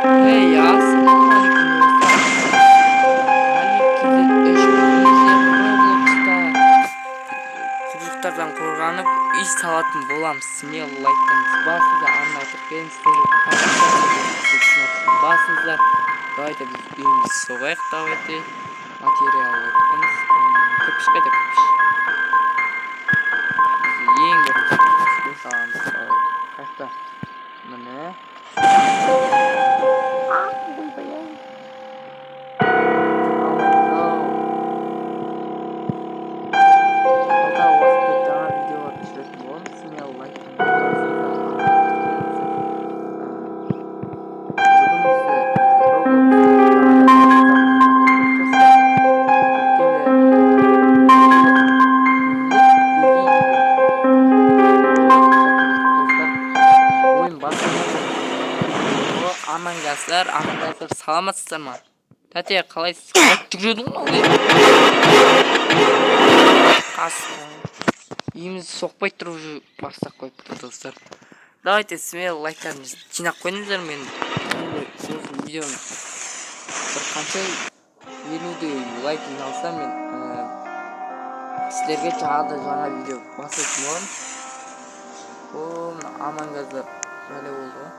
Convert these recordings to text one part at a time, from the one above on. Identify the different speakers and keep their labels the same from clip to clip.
Speaker 1: Ey ya, assalamualaikum dostlar. Roblox'ta құдықтардан қорғанып үй салатын боламыз. Смело лайктаңыз. Басыңыздар арнатып, мен сіздерге басыңыздар. Давайте біз үйімізді соғайық. Давайте материал айтыңыз. Кірпіш қайда кірпіш? Ең бірінші кірпішті саламыз. Қайда? Міне. Амангастар, саламатсыздар ма? Тәте, қалайсыз? Жүгіреді ғой. Үйімізді соқпай тұрып бастап қойыпты достар. Давайте смело лайктарыңызды жинап қойыңыздар. Мен осы видеоны бір қанша 50 лайк жиналса, мен сіздерге жаңа видео басатын боламын. О, амангастар бәле болды ғой.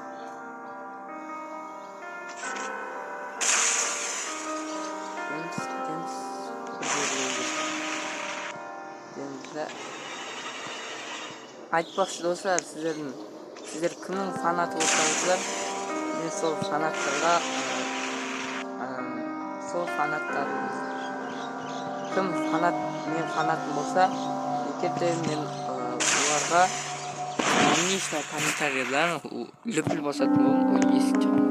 Speaker 1: Айтпақшы достар, сіздер кімнің фанаты болсаңыздар, мен сол фанаттарға кім мен фанатым болса, егерде мен оларға личный комментарийлерін лүпіл басатын болым. Ой, есік шығамын.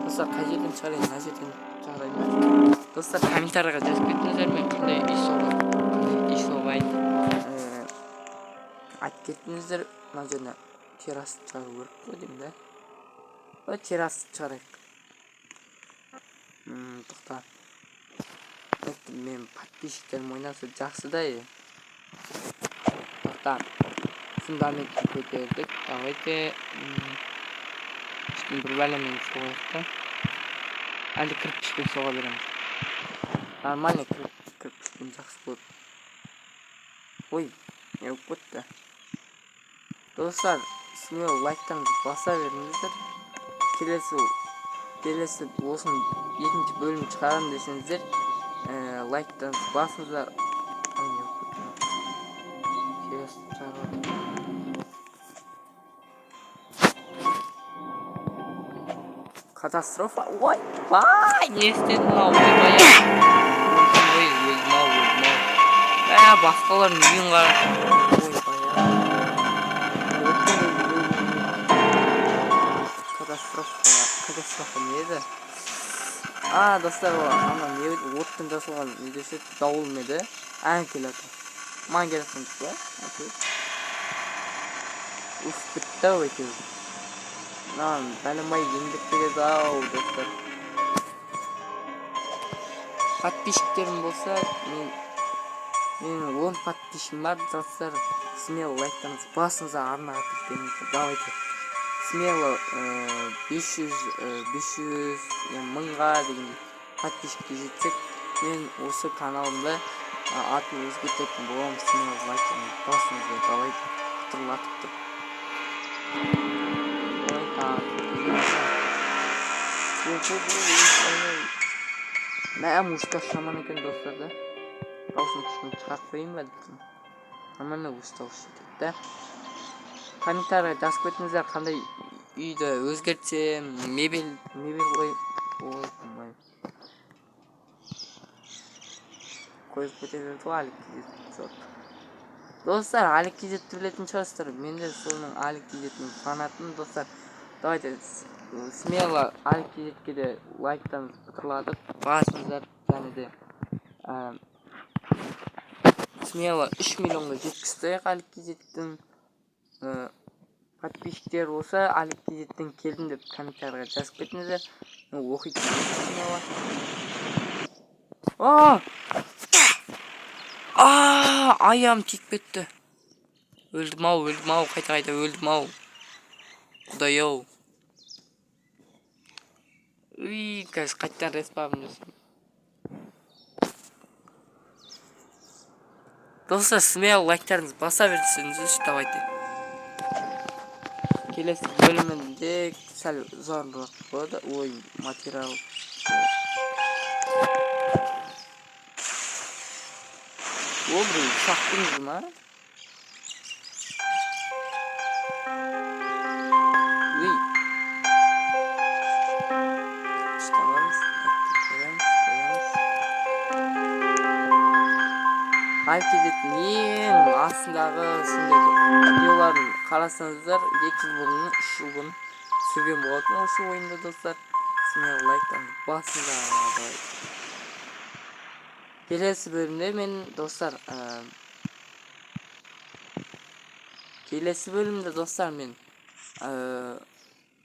Speaker 1: Достар, қай жерден шығарайын, мына жерден шығарайын. Достар, комментарийға жазып кетіңіздер, мен қандай үй соғайын айтып кеттіңіздер. Мына жеріне террасы шығару керек қой деймін да. Ой, террасы шығарайық. Тоқта. Мен подписчиктерім ойнаса жақсы да. Тоқта. Фундаментті көтердік. Давайте бір бәлемен соғайық та. Әлі кірпішпен соға береміз. Нормально кірпішпен жақсы болады. Ой, не өп көтті. Достар, смело лайктаңызды баса беріңіздер. Келесі болсын екінші бөлім шығарам десеңіздер, лайктаңызды басыңыздар. Ой, не өп көтті. Катастрофа. Ой, бай, не істедім ау, басқалардың үйін қара. Катастрофа не еді? Достар, ана не еді? Оттың жасылған не десе дауыл ме еді? Келеді. Маған келетін тұр ба? Уф, бітті ау екеуі. Бәлімай еңдік береді ау, достар. Подписчиктерім болса, менің 10 подписчикім бар, достар. Смело лайктаңыз, басыңызға арна атып беріңіздер. Давайте. Смело 500 мыңға деген подписчикке жетсек, мен осы каналымда атын өзгертетін боламын. Смело лайктаңыз, басыңызға. Давайте. Құтырлатып тұр. Мә, мушка шаман екен достар да. Даусын кішкене шығарып қойайын ба десем. Нормально өз дауыс жетеді да. Комментарийға жазып кетіңіздер, қандай үйді өзгертсем, мебель қойып кете берді ғой, Алик Кизет. Достар, Алик Кизетті білетін шығарсыздар. Мен де соның Алик Кизетінің фанатымын, достар. Давайте смело Алик Кизетке де лайктан құтырладық. Басыңыздар, және де смело 3 миллионға жеткізсек Алик Кизеттің подписчиктер болса, Алик Кизеттен келдім деп комментарийға жазып кетіңіздер. Оқитын смело. Аяғым тиіп кетті. Өлдім ау, қайта өлдім ау. Құдай ау. Давайте кайттан респаун жасайм. Достар, смело лайктарыңызды баса берсеңіздерші, давайте. Келесі бөлімінде сәл ұзағырақ болады. Ой, материал. О, бір шақтыңыз ма? Ой. Çıkamamız. Koyamız. Hareket etmeyin. Aslınдағы видеоларын қарасаңыздар 2 жыл бұрын 3 жыл бұрын түсірген болатын осы ойында достар. Смело лайктан басыңдар. Келесі бөлімде мен достар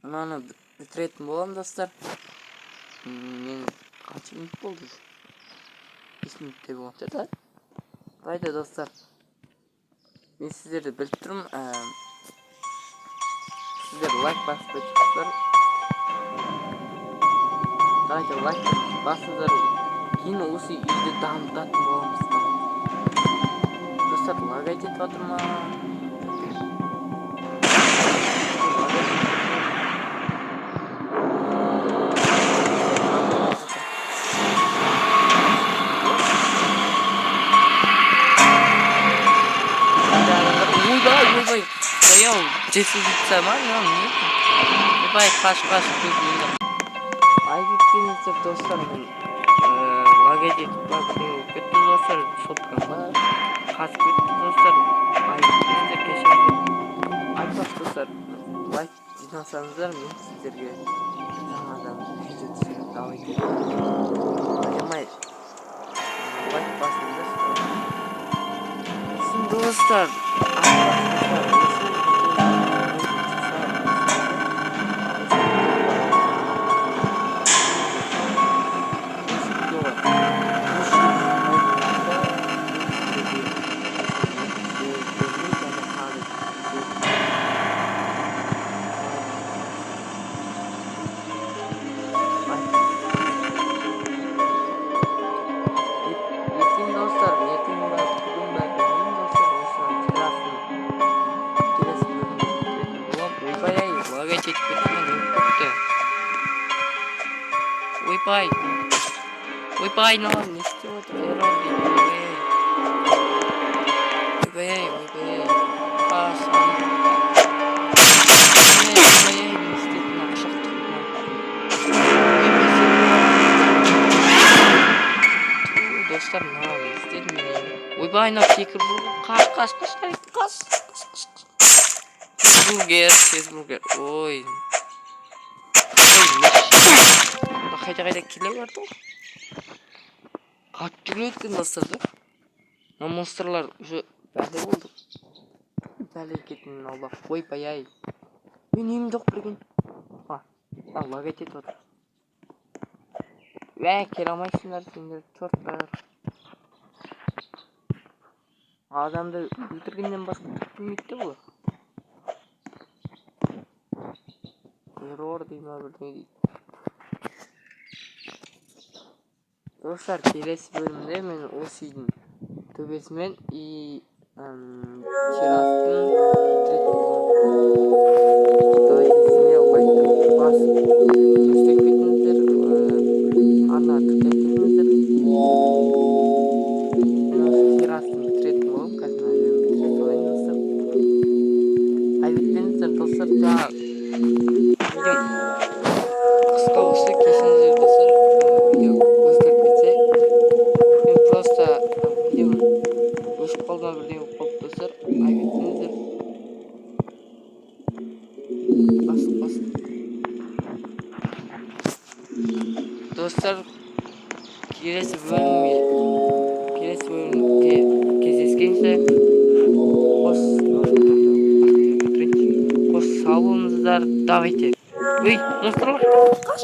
Speaker 1: мынаны бітіретін боламын достар. Мен қанша минут болды? 5 минуттай болыпты да. Давайте достар. Мен сіздерді біліп тұрмын. Сіздер лайк басып өтсіздер. Давайте лайк басыңыздар. Кейін осы үйді дамытатын боламыз. Достар, лагать етіп отыр ма? Стоял, жесіздікті ма? Ебай, қаш көзімді. Айбеттіңіздер достар, мен лагать етіп бірдеңе болып кетті достар. Шотканға қашып кетті достар. Айбеттіңіздер кешіріңіздер. Айтпақ достар, лайк жинасаңыздар, мен сіздерге жаңадан видео түсіріп давайте. Аямай лайк басыңыздар. Şimdi dostlar, Ойбай, нан, не істеп отыр, ойбай, достар, мынау не істедім мен. Ойбай, мынау секір қаш. Чизбургер, ой. Қайда келе барды ғой. Қатты өткен достар да. Монстрлар уже бәле болды. Бәле кетінің Аллах. Ойбай. Мен үйімді оқып берген. Лагать етіп отыр. Келе алмайсыңдар сендер чорттар. Адамды өлтіргеннен басқа білмейді бұл. Террор дейма бірдеңе дейді. Достар, келесі бөлімде мен осы үйдің төбесімен террастың бітіретін боламын. Давайте смело лайктан басып өстеп кетіңіздер. Ана тіркеп кетіңіздер. Мен осы террастың бітіретін боламын. Қазір бітіретін болайын достар. Айбеттеңіздер достар. Жаңа видео қысқа болса кешіңіздер достар. Видео өзгеріп кетсе мен просто видео өшіп қалды ма бірдеңе болып қалды достар. Айбеттіңіздер. Бас. Достар, келесі бөлімде кездескенше қос сау болыңыздар. Давайте. Ой, монстрлар, қаш.